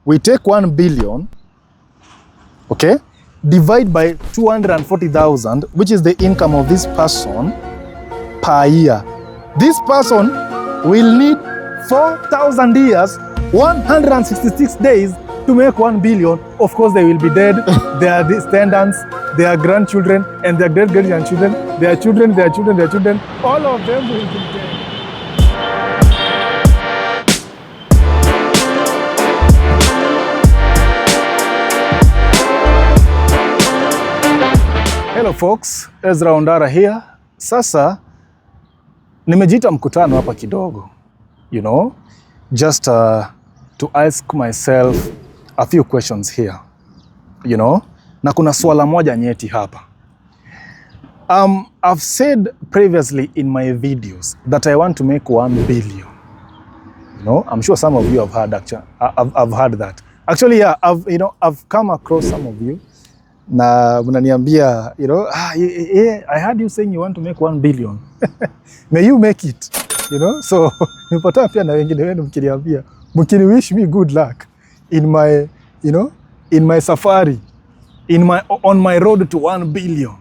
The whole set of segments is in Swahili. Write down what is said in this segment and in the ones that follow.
we take 1 billion, okay, divide by 240,000, which is the income of this person per year. This person will need 4,000 years, 166 days to make 1 billion. Of course, they will be dead. Their descendants, their grandchildren, and their great-grandchildren, their children, their children, their children, all of them will be dead. Hello folks, Ezra Ondara here. Sasa nimejiita mkutano hapa kidogo, you know, just to ask myself a few questions here, you know, na kuna swala moja nyeti hapa. I've said previously in my videos that I want to make 1 billion. You know, I'm sure some of you have heard I've heard that. Actually, yeah, I've come across some of you. Na mnaniambia, you know, I heard you saying you want to make 1 billion. May you make it, you know? So, nipata pia na wengine wenu mkiniambia, mkini wish me good luck in my, you know, in my safari, on my road to 1 billion.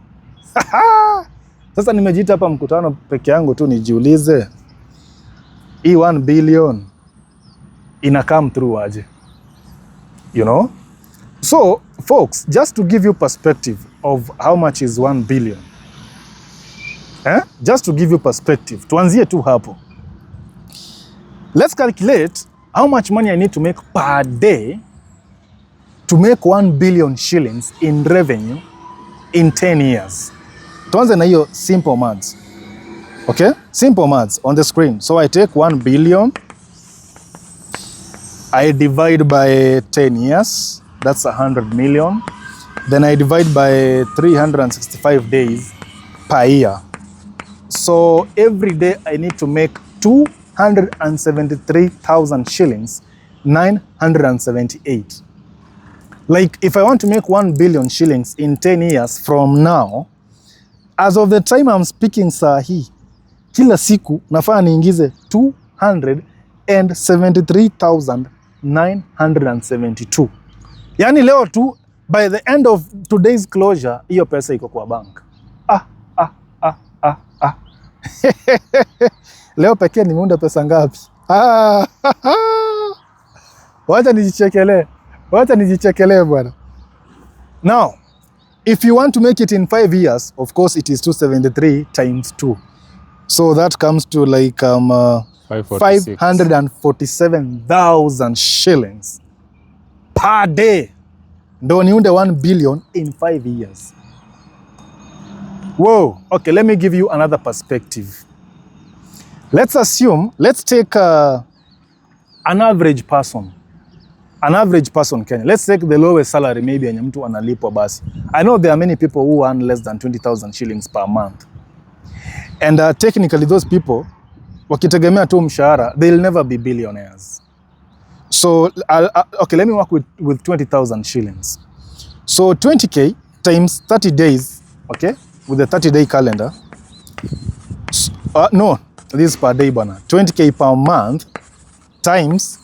Sasa nimejiita hapa mkutano peke yangu tu nijiulize, hii 1 billion ina come through aje? You know? So, folks, just to give you perspective of how much is 1 billion. Just to give you perspective. Tuanzie tu hapo. Let's calculate how much money I need to make per day to make 1 billion shillings in revenue in 10 years. Tuanze na hiyo simple maths. Okay? Simple maths on the screen. So I take 1 billion. I divide by 10 years. That's 100 million. Then I divide by 365 days per year. So every day I need to make 273,000 shillings, 978. Like if I want to make 1 billion shillings in 10 years from now, as of the time I'm speaking sahi, kila siku nafaa niingize 273,972. Yani leo tu, by the end of today's closure, hiyo pesa iko kwa bank. Leo pekee nimeunda pesa ngapi? Wacha nijichekelee bwana. Now, if you want to make it in 5 years, of course it is 273 times 2. So that comes to like 547,000 shillings per day. Ndo niunde 1 billion in 5 years. Whoa. Okay, let me give you another perspective. Let's take an average person. An average person, Kenya. Let's take the lowest salary maybe yenye mtu analipwa basi. I know there are many people who earn less than 20,000 shillings per month. And technically those people, wakitegemea tu mshahara, they'll never be billionaires. So, okay, let me work with 20,000 shillings. So 20K times 30 days, okay, with the 30-day calendar. No, this is per day, bana. 20K per month times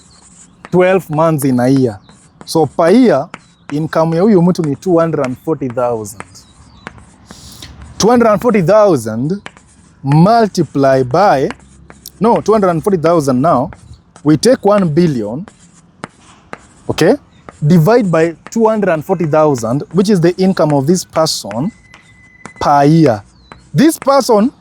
12 months in a year. So per year, income ya huyu mtu ni 240,000. 240,000 multiply by, no, 240,000 now, we take 1 billion, okay, divide by 240,000, which is the income of this person per year. This person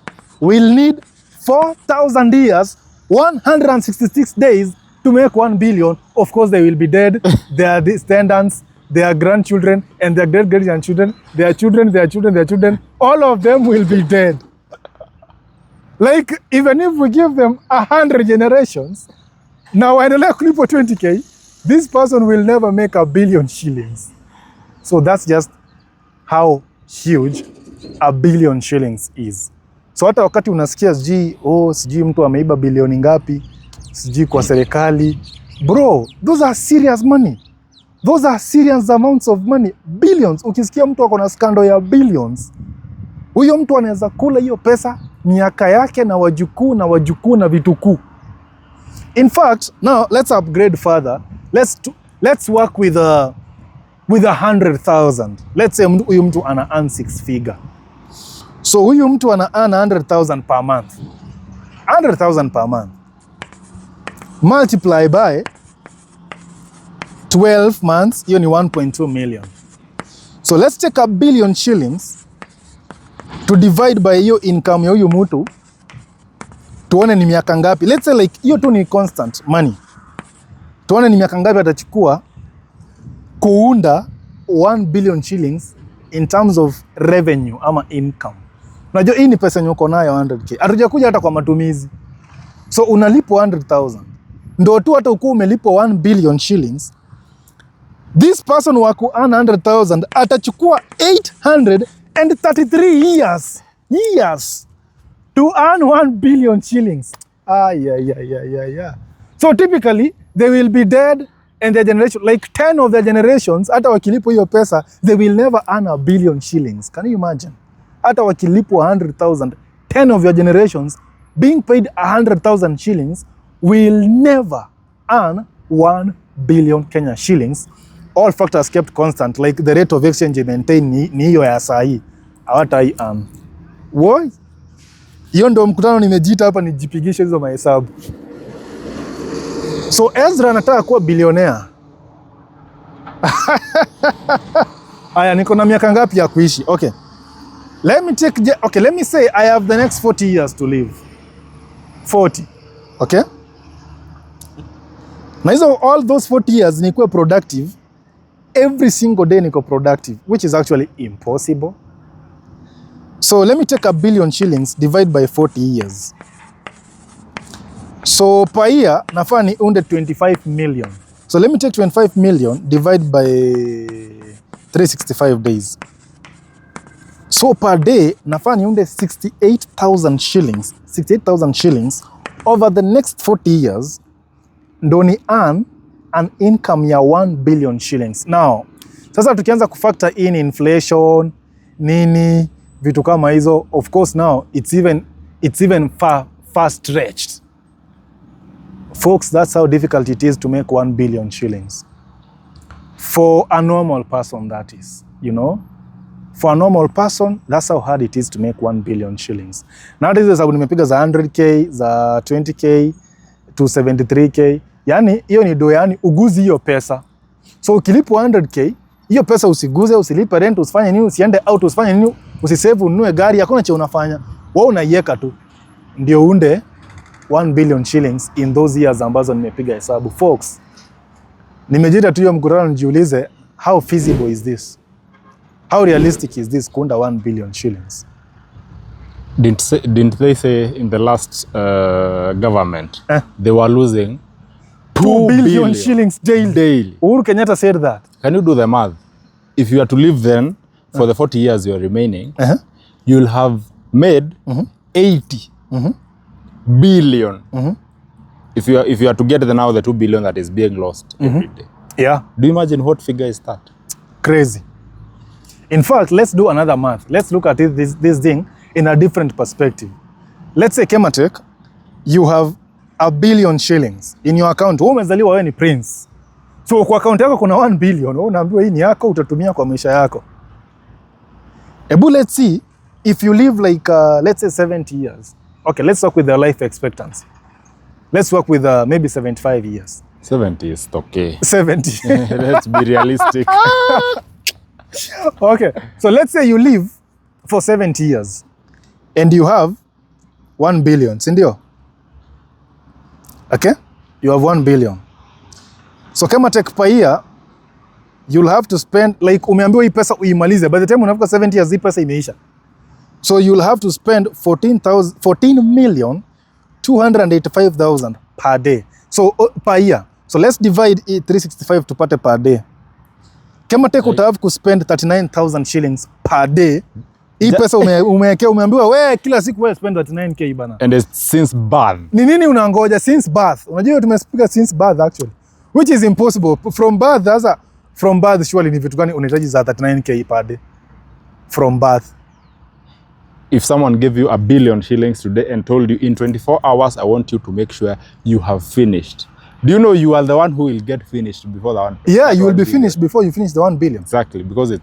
will need 4,000 years, 166 days to make 1 billion. Of course, they will be dead. Their descendants, their grandchildren, and their great-grandchildren, their children, their children, their children, all of them will be dead. Like, even if we give them 100 generations, now I don't like 20K, this person will never make 1 billion shillings. So that's just how huge 1 billion shillings is. So hata wakati unasikia sijui mtu ameiba bilioni ngapi, sijui kwa serikali, bro, those are serious money. Those are serious amounts of money. Billions. Ukisikia mtu ako na scandal ya billions, huyo mtu anaweza kula hiyo pesa miaka yake na wajukuu na wajukuu na vitukuu. In fact, now let's upgrade further. let's work with 100,000. Let's say huyu mtu ana earn 6 figure. So huyu mtu ana earn 100,000 per month. 100,000 per month. Multiply by 12 months, hiyo ni 1.2 million. So let's take a billion shillings to divide by hiyo income ya huyu mtu. Tuone ni miaka ngapi. Let's say like hiyo tu ni constant money. Tuone ni miaka ngapi atachukua kuunda 1 billion shillings in terms of revenue ama income. Unajua hii ni pesa yenye uko nayo 100k. Hatujakuja hata kwa matumizi. So unalipwa 100,000. Ndio tu hata uko umelipwa 1 billion shillings. This person wa ku earn 100,000 atachukua 833 years to earn 1 billion shillings. Yeah. So typically they will be dead and their generation, like 10 of their generations, hata wakilipwa hiyo pesa, they will never earn 1 billion shillings. Can you imagine? Hata wakilipwa 100,000, 10 of your generations being paid 100,000 shillings will never earn 1 billion Kenya shillings. All factors kept constant, like the rate of exchange maintain ni hiyo ya saa hii. Hawatai woi. Hiyo ndio mkutano nimejiita hapa nijipigishe hizo mahesabu. So Ezra anataka kuwa bilionea. Aya, niko na miaka ngapi ya kuishi? Okay. Let me say I have the next 40 years to live. 40. Okay? Na hizo all those 40 years nikuwe productive. Every single day niko productive, which is actually impossible. So let me take 1 billion shillings divide by 40 years. So per year nafaa ni unde 25 million. So let me take 25 million divide by 365 days. So per day nafaa ni unde 68,000 shillings. 68,000 shillings over the next 40 years ndo ni earn an income ya 1 billion shillings. Now, sasa tukianza kufactor in inflation, nini, vitu kama hizo, of course now it's even far stretched. Folks, that's how difficult it is to make 1 billion shillings. For a normal person, that is, you know. For a normal person, that's how hard it is to make 1 billion shillings. Now this is how nimepiga za 100k, za 20k, to 73k. Yani hiyo ni do, yani uguzi hiyo pesa. So ukilipwa 100k, hiyo pesa usiguze, usilipe rent, usifanye nini, usiende out, usifanye nini, usisave, ununue gari, hakuna cha unafanya. Wewe unaiweka tu. Ndio unde 1 billion shillings in those years ambazo nimepiga hesabu. Folks, nimejita tu hiyo mkutano nijiulize, how feasible is this? How realistic is this kuunda 1 billion shillings? Didn't they say in the last government they were losing 2 billion shillings daily? Uhuru Kenyatta said that. Can you do the math? If you are to live then for the 40 years you are remaining, you'll have made 80 billion. If you are to get now the 2 billion that is being lost every day. Yeah. Do you imagine what figure is that? Crazy. In fact, let's do another math. Let's look at this thing in a different perspective. Let's say Kematek, you have 1 billion shillings in your account. Wewe umezaliwa wewe ni prince. So kwa account yako kuna 1 billion. Wewe unaambiwa hii ni yako, utatumia kwa maisha yako. Ebu let's see if you live like let's say 70 years. Okay, let's work with the life expectancy. Let's work with maybe 75 years. 70 is okay. 70. Let's be realistic. Okay, so let's say you live for 70 years and you have 1 billion, sindio? Okay, you have 1 billion. So kama take per year, you'll have to spend, like umeambiwa hii pesa uimalize. By the time unafika 70 years, hii pesa imeisha. So you'll have to spend 14,285,000 per day. So per year. So let's divide 365 tupate per day. Kama take uta have to spend 39,000 shillings per day. Hii pesa umeambiwa wewe kila siku wewe spend 39k bana. And it's since birth. Ni nini unangoja since birth? Unajua tumespeak since birth actually. Which is impossible. From birth, sasa from birth surely ni vitu gani unahitaji za 39k per day? From birth. If someone gave you 1 billion shillings today and told you in 24 hours, I want you to make sure you have finished Do you know you are the one who will get finished before the one? Yeah, you will be finished before you finish the 1 billion. Exactly, because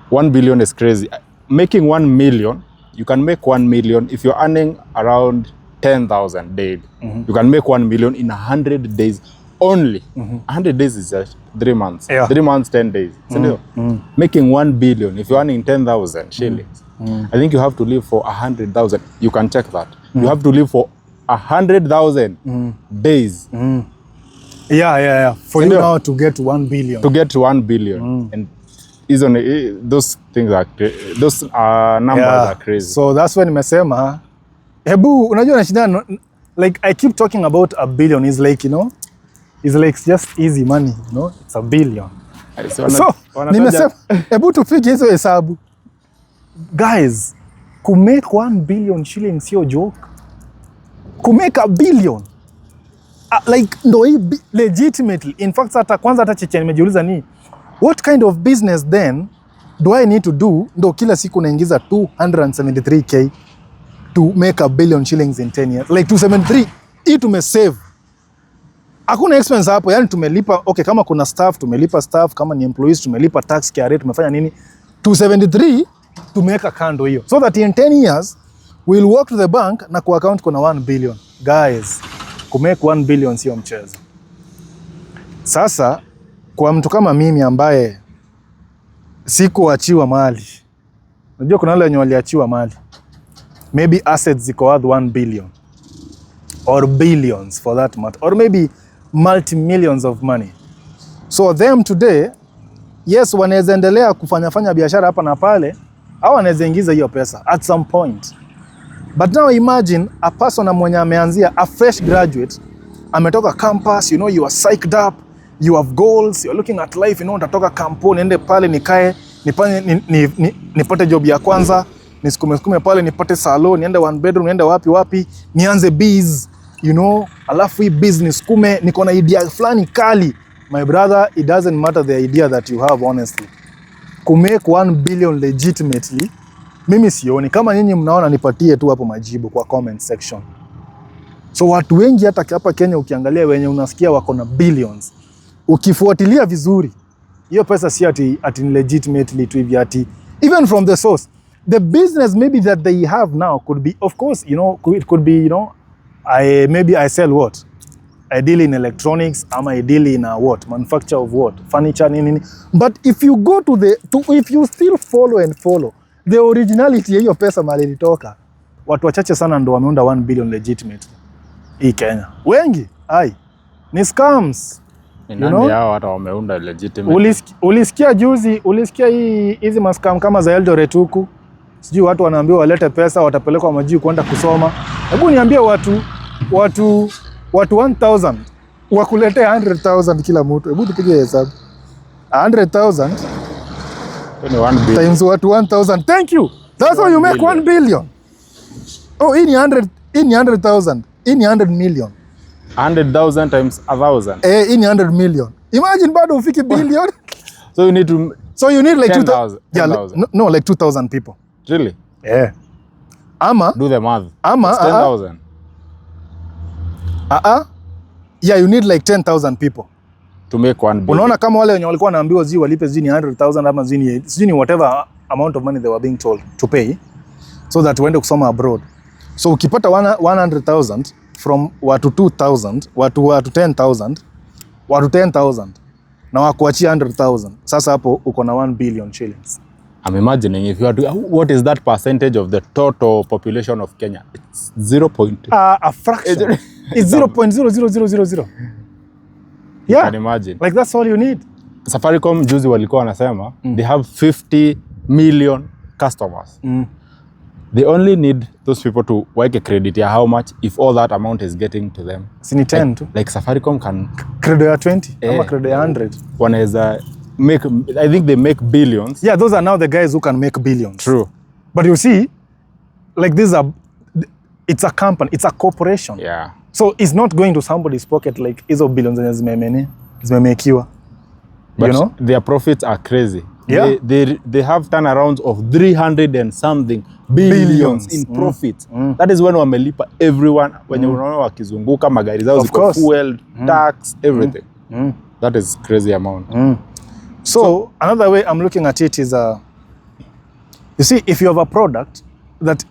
1 billion is crazy. Making 1 million, you can make 1 million if you're earning around 10,000 daily. You can make 1 million in 100 days only. 100 days is just 3 months. Yeah. 3 months, 10 days. Making 1 billion, if you're earning 10,000 shillings, I think you have to live for 100,000. You can check that. You have to live for 100,000 days. Yeah. For you now to get 1 billion. To get to 1 billion. And those things are those numbers are crazy. So that's when nimesema hebu unajua nashinda, like I keep talking about a billion is like, you know, it's like just easy money, you know, it's a billion. So nimesema hebu tupige hizo hesabu. Guys, to make 1 billion shillings sio joke. To make a billion like ndo legitimately. In fact hata cheche nimejiuliza ni what kind of business then do I need to do ndo kila siku naingiza 273k to make a billion shillings in 10 years? Like 273 hii tumesave, hakuna expense hapo, yani tumelipa. Okay, kama kuna staff tumelipa staff, kama ni employees tumelipa tax, KRA tumefanya nini. 273 tumeweka kando hiyo, so that in 10 years we'll walk to the bank na ku account kuna 1 billion. Guys, ku make 1 billion sio mchezo. Sasa kwa mtu kama mimi ambaye sikuachiwa mali, unajua kuna wale wenye waliachiwa mali, maybe assets ziko worth 1 billion or billions for that matter, or maybe multi-millions of money. So them today, yes, wanaweza endelea kufanya biashara hapa na pale, au wanaweza ingiza hiyo pesa at some point. But now imagine a person mwenye ameanzia, a fresh graduate, ametoka campus, you know, you are psyched up, you have goals, you're looking at life, you know, nitatoka kampo, niende pale nikae, nipate job ya kwanza, nisikume pale nipate salon, niende 1 bedroom, niende wapi, nianze biz, you know, alafu hii business kume, niko na idea fulani kali. My brother, it doesn't matter the idea that you have, honestly. To make 1 billion legitimately, mimi sioni. Kama nyinyi mnaona, nipatie tu hapo majibu kwa comment section. So watu wengi hata hapa Kenya ukiangalia wenye unasikia wako na billions, ukifuatilia vizuri, hiyo pesa si ati legitimately tu hivi ati, even from the source. The business maybe that they have now could be, of course, you know, it could be, you know, maybe I sell what? I deal in electronics, I deal in what? Manufacture of what? Furniture, nini. But if you go if you still follow the originality ya hiyo pesa mali ilitoka, watu wachache sana ndo wameunda 1 billion legitimate hii Kenya. Wengi, ni scams. You know? Hao hata wameunda legitimate. Ulisikia hizi mascam kama za Eldoret huku. Sijui watu wanaambiwa walete pesa, watapelekwa majiji kwenda kusoma. Hebu niambie watu 1000 wakuletea 100,000 kila mtu. Hebu tupige hesabu. 100,000 times watu 1,000. Thank you. That's how you make 1 billion. Oh, hii ni 100,000. Hii ni 100 million. 100,000 times 1,000. Hii ni 100 million. Imagine bado ufike billion. So you need like 2,000. Yeah, no, like 2,000 people. Really? Yeah. Do the math. 10,000. Yeah, you need like 10,000 people to make 1 billion. Unaona kama wale wenye walikuwa naambiwa walipe 100,000 ama whatever amount of money they were being told to pay so that waende kusoma abroad. So ukipata 100,000 from watu 2,000, watu 10,000, watu 10,000 na wakuachia 100,000, sasa hapo uko na 1 billion shillings. I'm imagining if you are what is that percentage of the total population of Kenya? It's 0. A fraction. It's 0.00000. Yeah. You can imagine. Like that's all you need. Safaricom juzi walikuwa wanasema they have 50 million customers. They only need those people to wake a credit ya how much if all that amount is getting to them. Sini 10 tu. Like Safaricom can credit ya 20 ama credit ya 100. Wanaweza make, I think they make billions. Yeah, those are now the guys who can make billions. True. But you see, like it's a company, it's a corporation. Yeah. So it's not going to somebody's pocket like hizo billions zenye zimemekiwa. But you know? Their profits are crazy. Yeah. They have turnarounds of 300 and something billions in profits. That is when wamelipa everyone, when unaona wakizunguka magari zao ziko fuel, tax, everything. That is crazy amount. So another way I'm looking at it is, you see, if you have a product that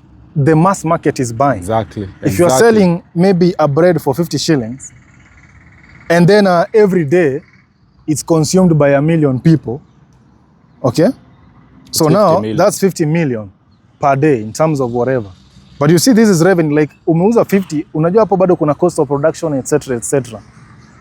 the mass market is buying. Exactly. If you're selling maybe a bread for 50 shillings, and then every day it's consumed by 1 million people, okay? So now that's 50 million per day in terms of whatever. But you see, this is revenue, like umeuza 50, unajua hapo bado kuna cost of production, etc, etc.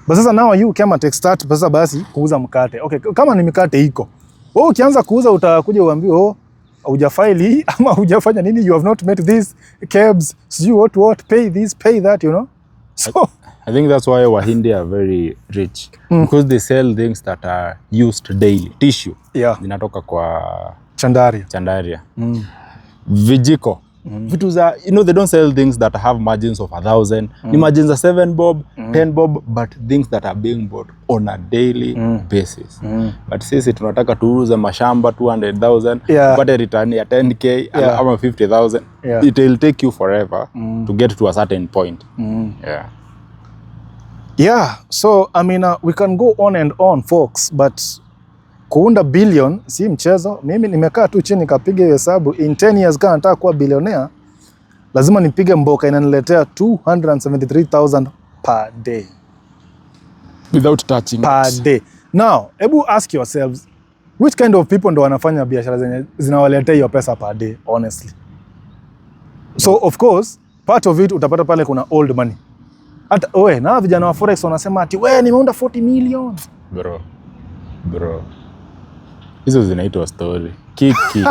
But sasa now you kama start sasa basi kuuza mkate. Okay, kama ni mikate iko. Wewe ukianza kuuza utakuja uambiwe hujafile ama hujafanya nini, you have not met these cabs, sijui what, pay this, pay that, you know. So I think that's why Wahindi are very rich, because they sell things that are used daily. Tissue. Yeah. Zinatoka kwa Chandaria. Vijiko. Vitu za, you know, they don't sell things that have margins of 1,000. Ni margins are 7 bob, 10 bob, but things that are being bought on a daily basis. But sisi tunataka tuuze mashamba 200,000, upate return ya 10k ama 50,000. It will take you forever to get to a certain point. Yeah, so I mean, we can go on and on, folks, but kuunda billion si mchezo. Mimi nimekaa tu chini kapiga hesabu, in 10 years kama nataka kuwa billionaire, lazima nipige mboka inaniletea 273,000 per day. Without touching per day. Now, ebu ask yourselves, which kind of people ndo wanafanya biashara zenye zinawaletea hiyo pesa per day, honestly? So, of course, part of it utapata pale kuna old money. Hata na vijana wa Forex wanasema ati nimeunda 40 million. Bro. Hizo zinaitwa story. Kiki.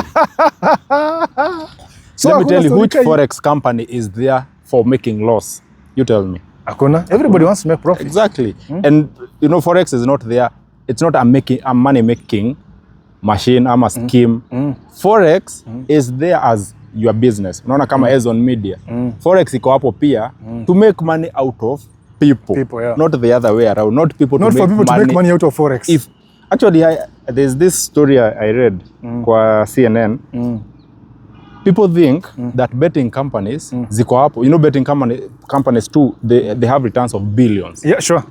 So let me tell you, which Forex company is there for making loss? You tell me. Hakuna. Everybody wants to make profit. Exactly. And you know, Forex is not there. It's not a money making machine, ama scheme. Forex is there as your business. Unaona kama as on media. Forex iko hapo pia to make money out of people. Not the other way around. Not people to make money out of Forex. If actually there's this story I read kwa CNN. People think that betting companies ziko hapo. You know, betting companies too, they have returns of billions. Yeah, sure.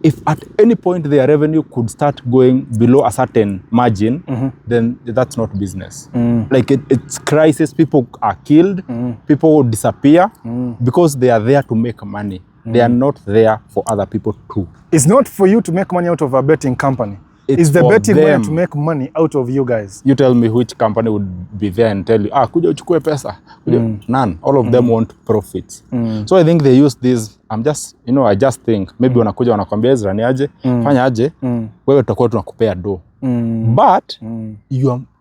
If at any point their revenue could start going below a certain margin, then that's not business. Like it's crisis. People are killed. People disappear because they are there to make money. They are not there for other people too. It's not for you to make money out of a betting company. It's the betting money to make money out of you guys. You tell me which company would be there and tell you, kuja uchukue pesa. None. All of them want profits. So I think they use this. I just think maybe wanakuja wanakwambia Ezra ni aje, fanya aje, wewe tutakuwa tunakupea do. But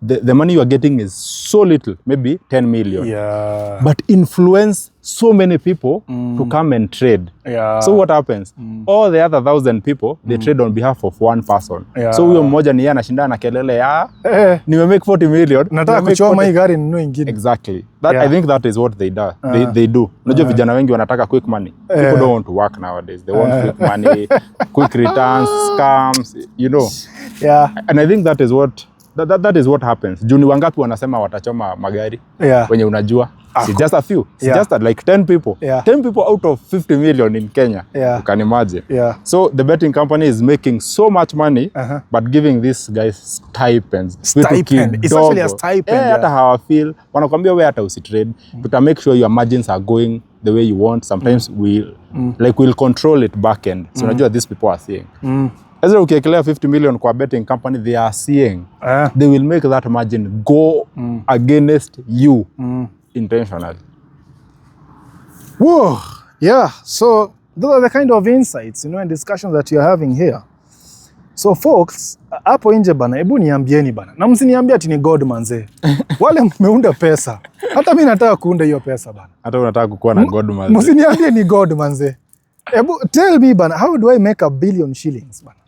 the money you are getting is so little, maybe 10 million. Yeah. But influence so many people to come and trade. Yeah. So what happens? All the other 1,000 people, they trade on behalf of one person. Yeah. So huyo mmoja ni yeye anashindana na kelele nime make 40 million. Nataka kuchoma hii gari ninunue ingine. Exactly. I think that is what they do. They do. Unajua vijana wengi wanataka quick money. People don't want to work nowadays. They want quick money, quick returns, scams, you know. Yeah. And I think that is what happens. Juni wangapi wanasema watachoma magari? Wenye unajua. It's just a few. It's just like 10 people. 10 people out of 50 million in Kenya. You can imagine. So the betting company is making so much money, but giving these guys stipends. Stipend. It's actually a stipend. Hata hawafeel. Wanakwambia wewe hata usitrade. But make sure your margins are going the way you want. Sometimes we'll control it back end. So unajua these people are seeing. Ezra ukiekelea 50 million kwa betting company, they are seeing. They will make that margin go against you. Intentionally. Whoa, yeah. So those are the kind of insights, and discussions that you're having here. So folks, hapo nje bana, hebu niambieni bana. Na msiniambie ati ni God manze. Wale mmeunda pesa. Hata mimi nataka kuunda hiyo pesa bana. Hata unataka kukuwa na God manze. Msiniambie ni God manze. Hebu tell me bana, how do I make 1 billion shillings bana?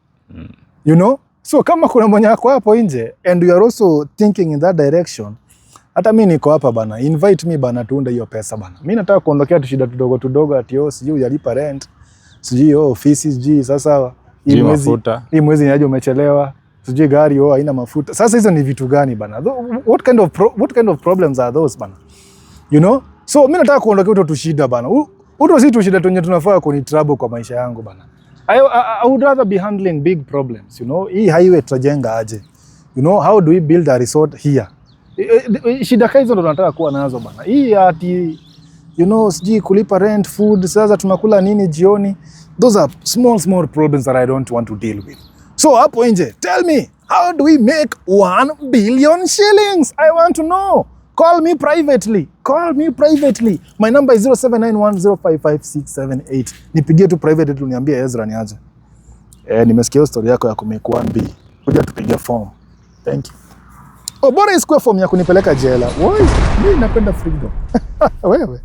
You know? So kama kuna mwenye ako hapo nje and you are also thinking in that direction, hata mimi niko hapa bana, invite me bana tuunde hiyo pesa bana. Mimi nataka kuondokea tushida tudogo ati sijui yalipa rent, sijui ofisi sijui sasa hii mwezi niaje umechelewa, sijui gari haina mafuta. Sasa hizo ni vitu gani bana? What kind of problems are those bana? You know? So mimi nataka kuondoka uto tushida bana. Uto si tushida tunye tunafaa kuni trouble kwa maisha yangu bana. I would rather be handling big problems, you know? Hii highway tutajenga aje? You know, how do we build a resort here? Shida hizo ndo tunataka kuwa nazo bana. Hii ati, you know, sijui kulipa rent, food, sasa tunakula nini jioni? Those are small problems that I don't want to deal with. So hapo nje, tell me, how do we make 1 billion shillings? I want to know. Call me privately. My number is 0791055678. Nipigie tu private tu niambie Ezra ni aje. Nimesikia story yako ya kumake 1 B. Kuja tupige form. Thank you. Bora isikue form ya kunipeleka jela. Woi, mimi napenda freedom. Wewe.